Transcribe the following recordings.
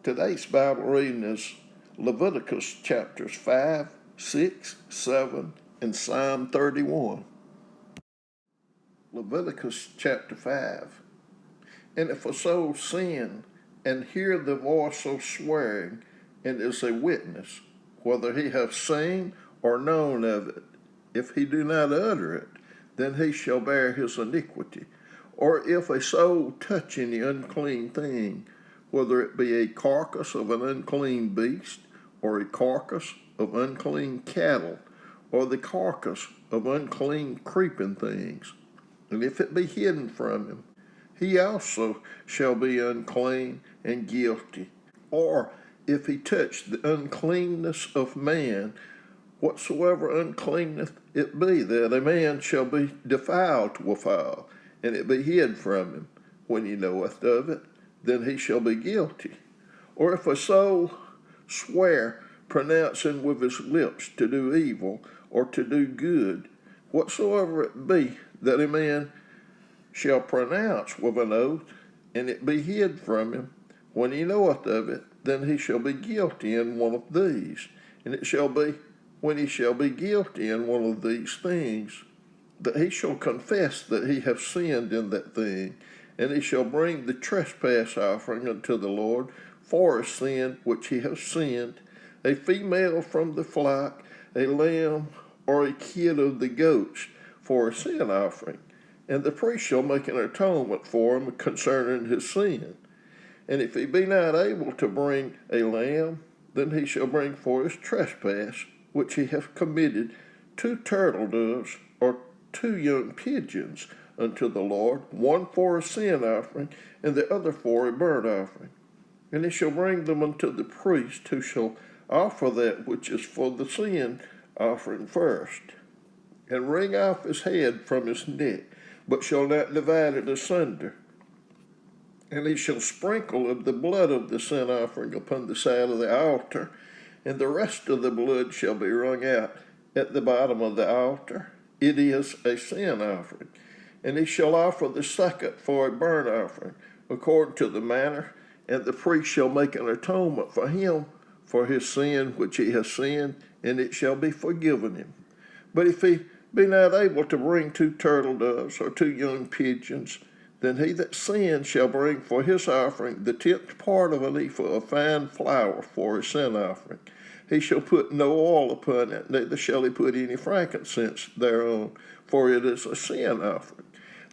Today's Bible reading is Leviticus chapters 5, 6, 7, and Psalm 31. Leviticus chapter 5. And if a soul sin and hear the voice of swearing and is a witness, whether he have seen or known of it, if he do not utter it, then he shall bear his iniquity. Or if a soul touch any unclean thing, whether it be a carcass of an unclean beast, or a carcass of unclean cattle, or the carcass of unclean creeping things, and if it be hidden from him, he also shall be unclean and guilty. Or if he touch the uncleanness of man, whatsoever uncleanness it be, that a man shall be defiled withal, and it be hid from him, when he knoweth of it, then he shall be guilty. Or if a soul swear, pronouncing with his lips to do evil or to do good, whatsoever it be that a man shall pronounce with an oath, and it be hid from him, when he knoweth of it, then he shall be guilty in one of these. And it shall be, when he shall be guilty in one of these things, that he shall confess that he hath sinned in that thing, and he shall bring the trespass offering unto the Lord for a sin which he hath sinned, a female from the flock, a lamb, or a kid of the goats for a sin offering. And the priest shall make an atonement for him concerning his sin. And if he be not able to bring a lamb, then he shall bring for his trespass, which he hath committed, 2 turtle doves, or 2 young pigeons, unto the Lord, one for a sin offering, and the other for a burnt offering. And he shall bring them unto the priest, who shall offer that which is for the sin offering first, and wring off his head from his neck, but shall not divide it asunder. And he shall sprinkle of the blood of the sin offering upon the side of the altar, and the rest of the blood shall be wrung out at the bottom of the altar. It is a sin offering. And he shall offer the second for a burnt offering, according to the manner, and the priest shall make an atonement for him for his sin which he has sinned, and it shall be forgiven him. But if he be not able to bring 2 turtle doves or 2 young pigeons, then he that sinned shall bring for his offering the 10th part of an ephah of fine flour for a sin offering. He shall put no oil upon it, neither shall he put any frankincense thereon, for it is a sin offering.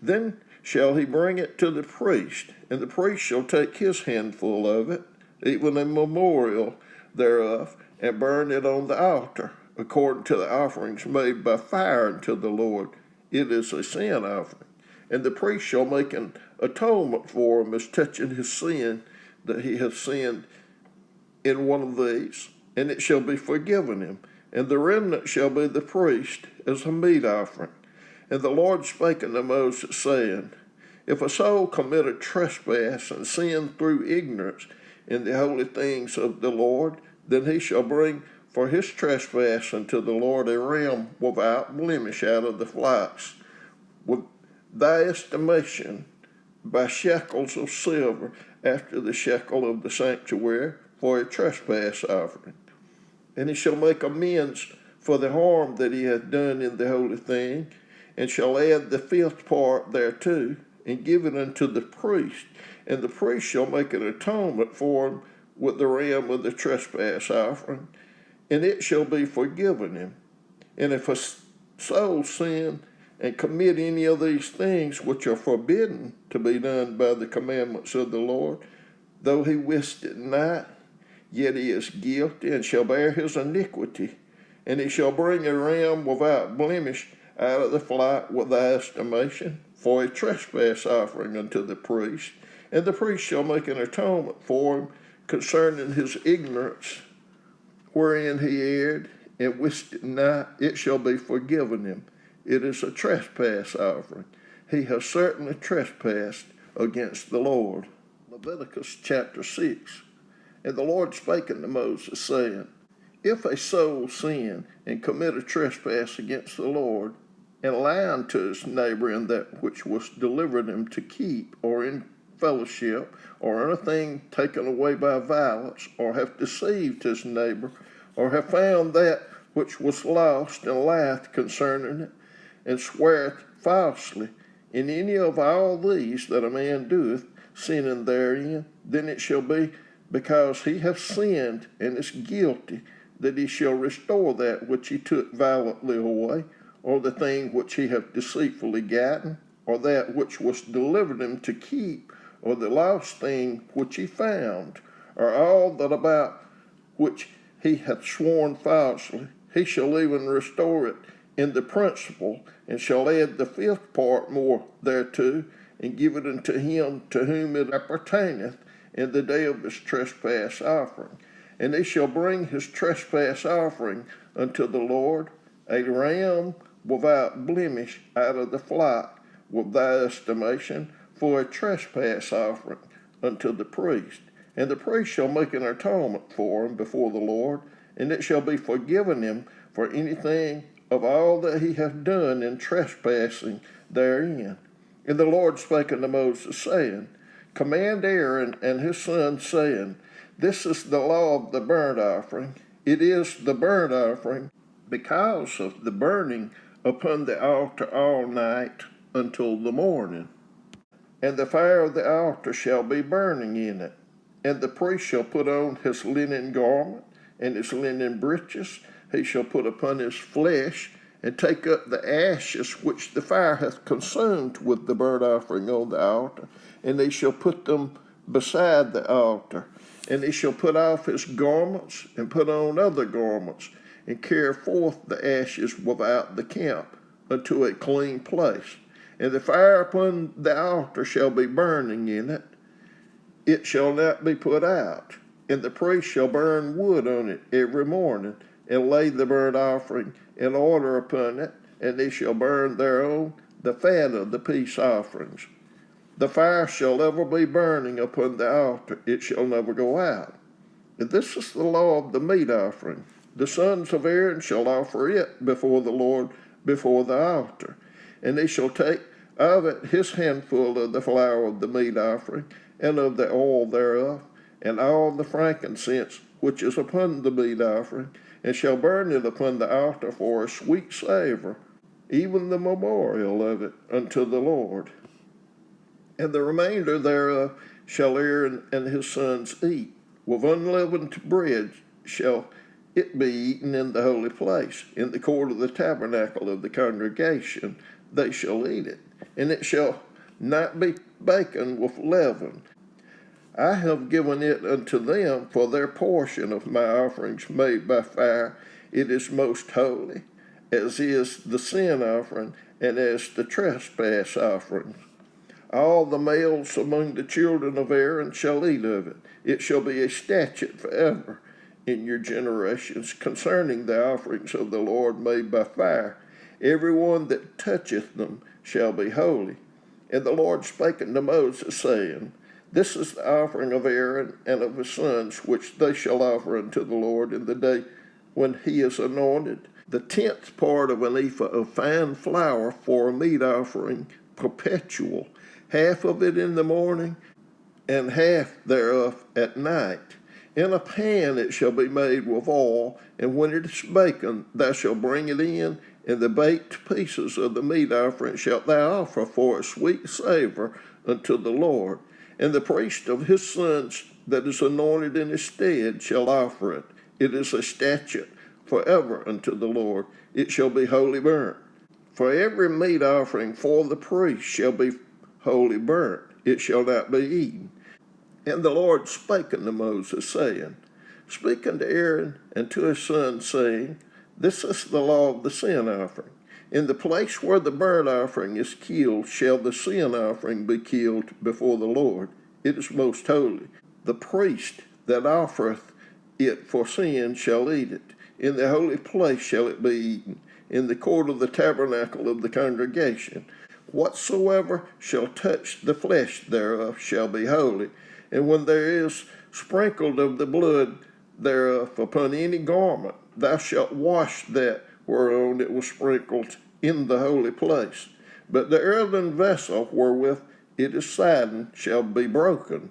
Then shall he bring it to the priest, and the priest shall take his handful of it, even a memorial thereof, and burn it on the altar, according to the offerings made by fire unto the Lord. It is a sin offering. And the priest shall make an atonement for him as touching his sin, that he hath sinned in one of these, and it shall be forgiven him. And the remnant shall be the priest as a meat offering. And the Lord spake unto Moses, saying, If a soul commit a trespass and sin through ignorance in the holy things of the Lord, then he shall bring for his trespass unto the Lord a ram without blemish out of the flocks, with thy estimation by shekels of silver, after the shekel of the sanctuary, for a trespass offering. And he shall make amends for the harm that he hath done in the holy thing, and shall add the 5th part thereto, and give it unto the priest. And the priest shall make an atonement for him with the ram of the trespass offering, and it shall be forgiven him. And if a soul sin and commit any of these things which are forbidden to be done by the commandments of the Lord, though he wist it not, yet he is guilty, and shall bear his iniquity. And he shall bring a ram without blemish out of the flock with thy estimation, for a trespass offering unto the priest. And the priest shall make an atonement for him concerning his ignorance, wherein he erred, and wist it not, it shall be forgiven him. It is a trespass offering. He has certainly trespassed against the Lord. Leviticus chapter 6. And the Lord spake unto Moses, saying, If a soul sin and commit a trespass against the Lord, and lie unto his neighbor in that which was delivered him to keep, or in fellowship, or anything taken away by violence, or hath deceived his neighbor, or hath found that which was lost, and lieth concerning it, and sweareth falsely, in any of all these that a man doeth, sinning therein, then it shall be because he hath sinned and is guilty, that he shall restore that which he took violently away, or the thing which he hath deceitfully gotten, or that which was delivered him to keep, or the lost thing which he found, or all that about which he hath sworn falsely. He shall even restore it in the principal, and shall add the fifth part more thereto, and give it unto him to whom it appertaineth in the day of his trespass offering. And he shall bring his trespass offering unto the Lord, a ram without blemish out of the flock, with thy estimation, for a trespass offering unto the priest. And the priest shall make an atonement for him before the Lord, and it shall be forgiven him for anything of all that he hath done in trespassing therein. And the Lord spake unto Moses, saying, Command Aaron and his sons, saying, This is the law of the burnt offering. It is the burnt offering because of the burning upon the altar all night until the morning. And the fire of the altar shall be burning in it. And the priest shall put on his linen garment and his linen breeches. He shall put upon his flesh, and take up the ashes which the fire hath consumed with the burnt offering on the altar, and they shall put them beside the altar. And he shall put off his garments, and put on other garments, and carry forth the ashes without the camp unto a clean place. And the fire upon the altar shall be burning in it. It shall not be put out. And the priest shall burn wood on it every morning, and lay the burnt offering in order upon it, and they shall burn thereon the fat of the peace offerings. The fire shall ever be burning upon the altar, it shall never go out. And this is the law of the meat offering. The sons of Aaron shall offer it before the Lord, before the altar. And they shall take of it his handful of the flour of the meat offering, and of the oil thereof, and all the frankincense which is upon the meat offering, and shall burn it upon the altar for a sweet savour, even the memorial of it unto the Lord. And the remainder thereof shall Aaron and his sons eat. With unleavened bread shall it be eaten in the holy place. In the court of the tabernacle of the congregation they shall eat it. And it shall not be baken with leaven. I have given it unto them for their portion of my offerings made by fire. It is most holy, as is the sin offering, and as the trespass offering. All the males among the children of Aaron shall eat of it. It shall be a statute forever in your generations concerning the offerings of the Lord made by fire. Every one that toucheth them shall be holy. And the Lord spake unto Moses, saying, This is the offering of Aaron and of his sons, which they shall offer unto the Lord in the day when he is anointed. The 10th part of an ephah of fine flour for a meat offering perpetual, half of it in the morning, and half thereof at night. In a pan it shall be made with oil, and when it is baken, thou shalt bring it in, and the baked pieces of the meat offering shalt thou offer for a sweet savour unto the Lord. And the priest of his sons that is anointed in his stead shall offer it. It is a statute forever unto the Lord. It shall be wholly burnt. For every meat offering for the priest shall be wholly burnt. It shall not be eaten. And the Lord spake unto Moses, saying, Speak unto Aaron and to his sons, saying, This is the law of the sin offering. In the place where the burnt offering is killed shall the sin offering be killed before the Lord. It is most holy. The priest that offereth it for sin shall eat it. In the holy place shall it be eaten, in the court of the tabernacle of the congregation. Whatsoever shall touch the flesh thereof shall be holy. And when there is sprinkled of the blood thereof upon any garment, thou shalt wash that whereon it was sprinkled in the holy place. But the earthen vessel wherewith it is saddened, shall be broken.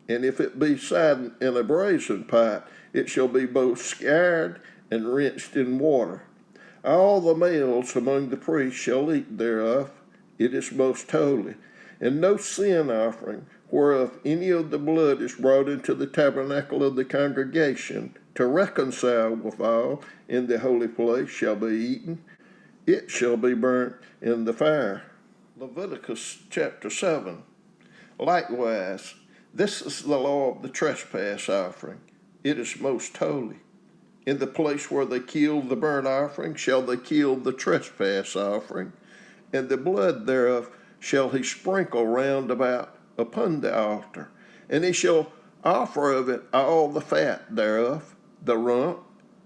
And if it be saddened in a brazen pot, it shall be both scoured and rinsed in water. All the males among the priests shall eat thereof. It is most holy. And no sin offering, whereof any of the blood is brought into the tabernacle of the congregation, to reconcile withal in the holy place, shall be eaten. It shall be burnt in the fire. Leviticus chapter 7. Likewise, this is the law of the trespass offering. It is most holy. In the place where they kill the burnt offering shall they kill the trespass offering, and the blood thereof shall he sprinkle round about upon the altar. And he shall offer of it all the fat thereof, the rump,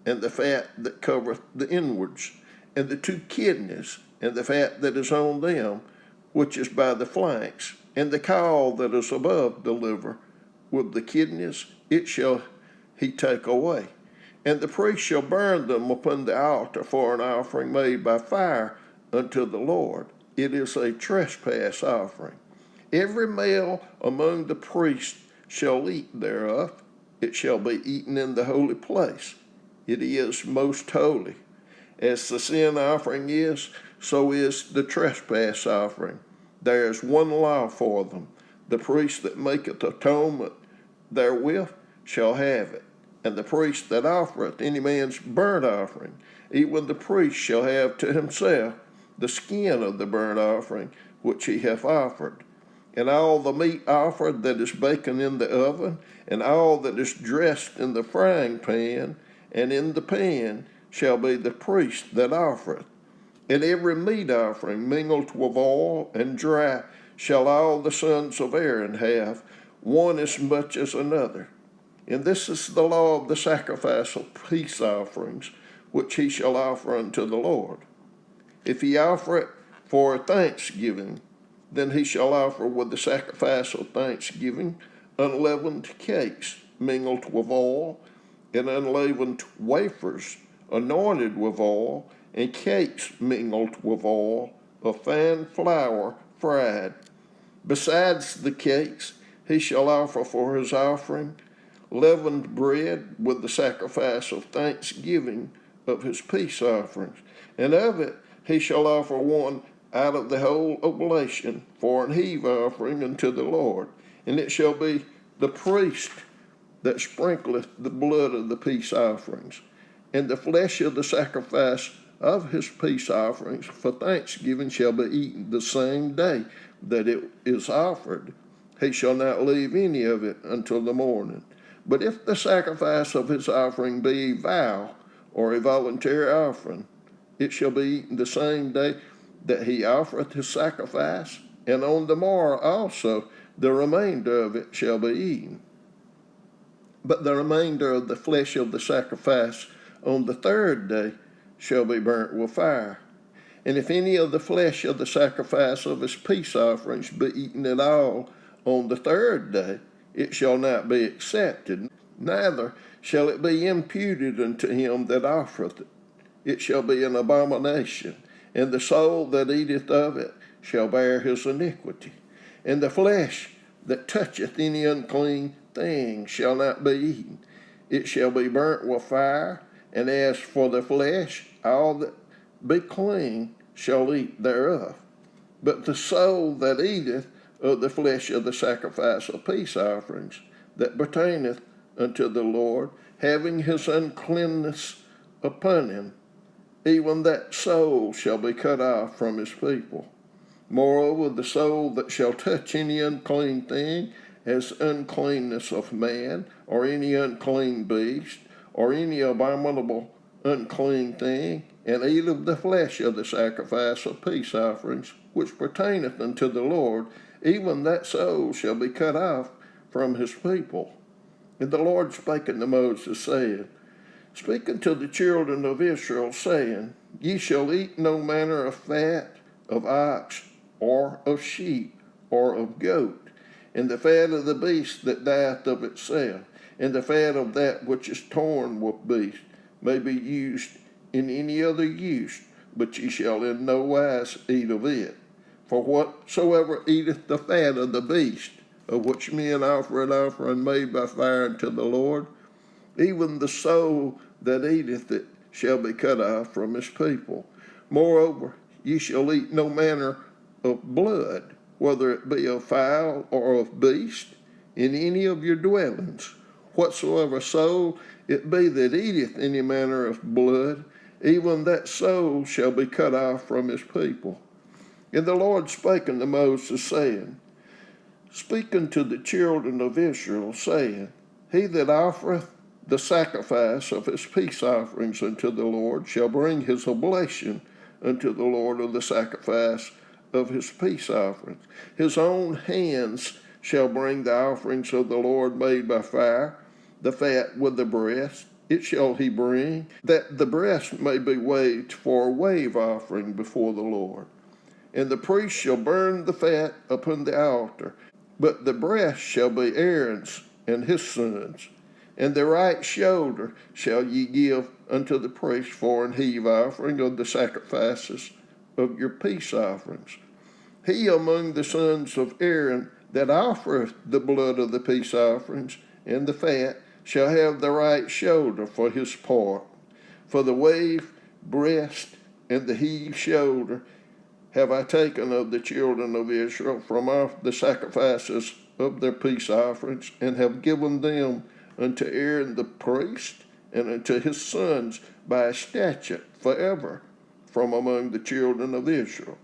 and the fat that covereth the inwards, and the 2 kidneys, and the fat that is on them, which is by the flanks, and the caul that is above the liver, with the kidneys, it shall he take away. And the priest shall burn them upon the altar for an offering made by fire unto the Lord. It is a trespass offering. Every male among the priests shall eat thereof. It shall be eaten in the holy place. It is most holy. As the sin offering is, so is the trespass offering. There is one law for them. The priest that maketh atonement therewith shall have it. And the priest that offereth any man's burnt offering, even the priest shall have to himself the skin of the burnt offering which he hath offered. And all the meat offered that is baken in the oven, and all that is dressed in the frying pan, and in the pan, shall be the priest that offereth. And every meat offering mingled with oil and dry shall all the sons of Aaron have, one as much as another. And this is the law of the sacrifice of peace offerings, which he shall offer unto the Lord. If he offer it for thanksgiving, then he shall offer with the sacrifice of thanksgiving unleavened cakes mingled with oil, and unleavened wafers anointed with oil, and cakes mingled with oil of fine flour fried. Besides the cakes, he shall offer for his offering leavened bread with the sacrifice of thanksgiving of his peace offerings, and of it he shall offer one out of the whole oblation for an heave offering unto the Lord. And it shall be the priest that sprinkleth the blood of the peace offerings, and the flesh of the sacrifice of his peace offerings for thanksgiving shall be eaten the same day that it is offered. He shall not leave any of it until the morning. But if the sacrifice of his offering be a vow or a voluntary offering, it shall be eaten the same day that he offereth his sacrifice, and on the morrow also the remainder of it shall be eaten. But the remainder of the flesh of the sacrifice on the 3rd day shall be burnt with fire. And if any of the flesh of the sacrifice of his peace offerings be eaten at all on the 3rd day, it shall not be accepted, neither shall it be imputed unto him that offereth it. It shall be an abomination, and the soul that eateth of it shall bear his iniquity. And the flesh that toucheth any unclean thing shall not be eaten. It shall be burnt with fire, and as for the flesh, all that be clean shall eat thereof. But the soul that eateth of the flesh of the sacrifice of peace offerings, that pertaineth unto the Lord, having his uncleanness upon him, even that soul shall be cut off from his people. Moreover, the soul that shall touch any unclean thing, as uncleanness of man, or any unclean beast, or any abominable unclean thing, and eat of the flesh of the sacrifice of peace offerings, which pertaineth unto the Lord, even that soul shall be cut off from his people. And the Lord spake unto Moses, saying, Speak unto the children of Israel, saying, Ye shall eat no manner of fat of ox, or of sheep, or of goat, and the fat of the beast that dieth of itself, and the fat of that which is torn with beast, may be used in any other use, but ye shall in no wise eat of it. For whatsoever eateth the fat of the beast, of which men offer an offering made by fire unto the Lord, even the soul that eateth it shall be cut off from his people. Moreover, ye shall eat no manner of blood, whether it be of fowl or of beast, in any of your dwellings. Whatsoever soul it be that eateth any manner of blood, even that soul shall be cut off from his people. And the Lord spake unto Moses, saying, Speak unto the children of Israel, saying, He that offereth the sacrifice of his peace offerings unto the Lord shall bring his oblation unto the Lord of the sacrifice of his peace offerings. His own hands shall bring the offerings of the Lord made by fire, the fat with the breast, it shall he bring, that the breast may be waved for a wave offering before the Lord. And the priest shall burn the fat upon the altar, but the breast shall be Aaron's and his sons. And the right shoulder shall ye give unto the priest for an heave offering of the sacrifices of your peace offerings. He among the sons of Aaron that offereth the blood of the peace offerings and the fat shall have the right shoulder for his part. For the wave breast and the heave shoulder have I taken of the children of Israel from off the sacrifices of their peace offerings, and have given them unto Aaron the priest, and unto his sons by a statute forever from among the children of Israel.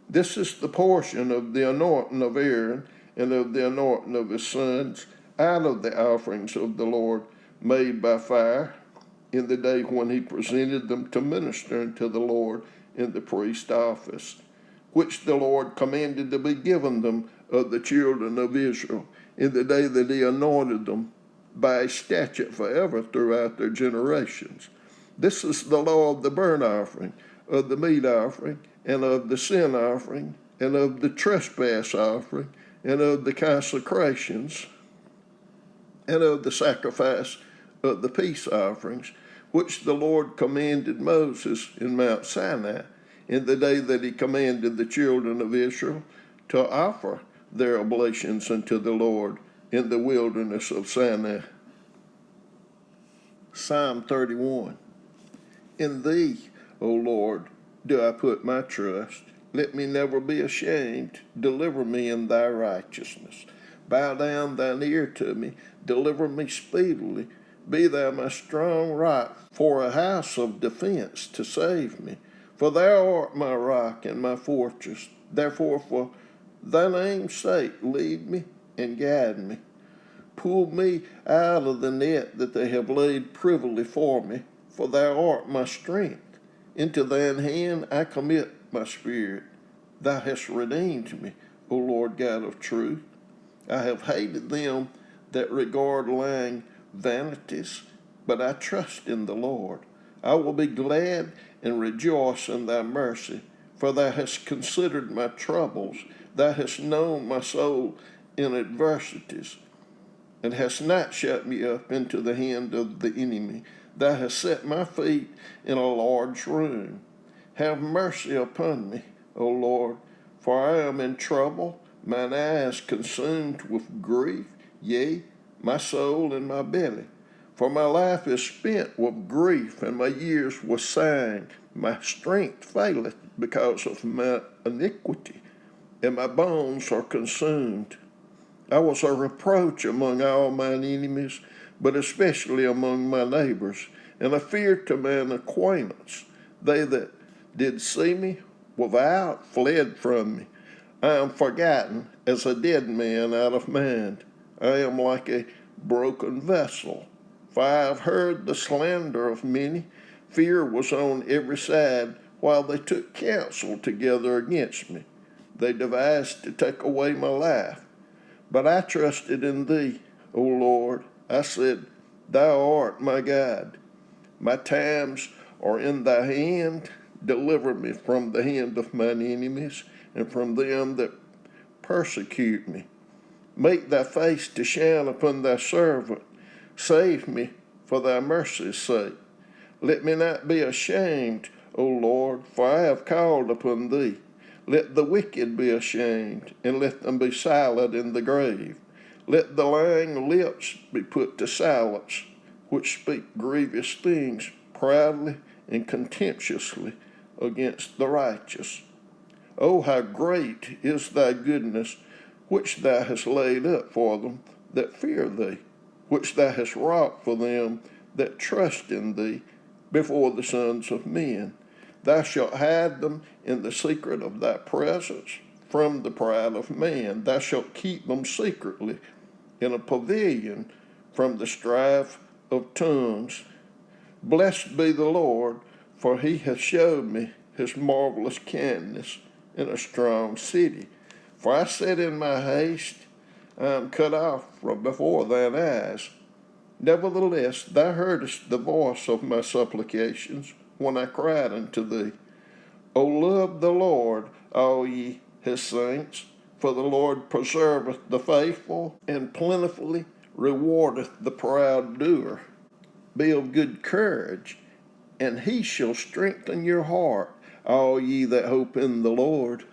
This is the portion of the anointing of Aaron, and of the anointing of his sons, out of the offerings of the Lord made by fire, in the day when he presented them to minister unto the Lord in the priest's office, which the Lord commanded to be given them of the children of Israel, in the day that he anointed them by a statute forever throughout their generations. This is the law of the burnt offering, of the meat offering, and of the sin offering, and of the trespass offering, and of the consecrations, and of the sacrifice of the peace offerings, which the Lord commanded Moses in Mount Sinai, in the day that he commanded the children of Israel to offer their oblations unto the Lord in the wilderness of Sinai. Psalm 31. In thee, O Lord, do I put my trust. Let me never be ashamed. Deliver me in thy righteousness. Bow down thine ear to me. Deliver me speedily. Be thou my strong rock for a house of defense to save me. For thou art my rock and my fortress. Therefore, for thy name's sake, lead me and guide me. Pull me out of the net that they have laid privily for me. For thou art my strength. Into thine hand I commit my spirit. Thou hast redeemed me, O Lord God of truth. I have hated them that regard lying vanities, but I trust in the Lord. I will be glad and rejoice in thy mercy, for thou hast considered my troubles. Thou hast known my soul in adversities, and hast not shut me up into the hand of the enemy. Thou hast set my feet in a large room. Have mercy upon me, O Lord, for I am in trouble. Mine eyes consumed with grief, yea, my soul in my belly. For my life is spent with grief, and my years with sighing. My strength faileth because of my iniquity, and my bones are consumed. I was a reproach among all mine enemies, but especially among my neighbors, and a fear to mine acquaintance. They that did see me without fled from me. I am forgotten as a dead man out of mind. I am like a broken vessel. For I have heard the slander of many. Fear was on every side, while they took counsel together against me. They devised to take away my life. But I trusted in thee, O Lord. I said, Thou art my God. My times are in thy hand. Deliver me from the hand of mine enemies, and from them that persecute me. Make thy face to shine upon thy servant. Save me for thy mercy's sake. Let me not be ashamed, O Lord, for I have called upon thee. Let the wicked be ashamed, and let them be silent in the grave. Let the lying lips be put to silence, which speak grievous things proudly and contemptuously against the righteous. Oh, how great is thy goodness, which thou hast laid up for them that fear thee, which thou hast wrought for them that trust in thee before the sons of men. Thou shalt hide them in the secret of thy presence from the pride of man. Thou shalt keep them secretly in a pavilion from the strife of tongues. Blessed be the Lord, for he hath showed me his marvelous kindness in a strong city. For I said in my haste, I am cut off from before thine eyes. Nevertheless, thou heardest the voice of my supplications when I cried unto thee. O love the Lord, all ye his saints, for the Lord preserveth the faithful, and plentifully rewardeth the proud doer. Be of good courage, and he shall strengthen your heart, all ye that hope in the Lord.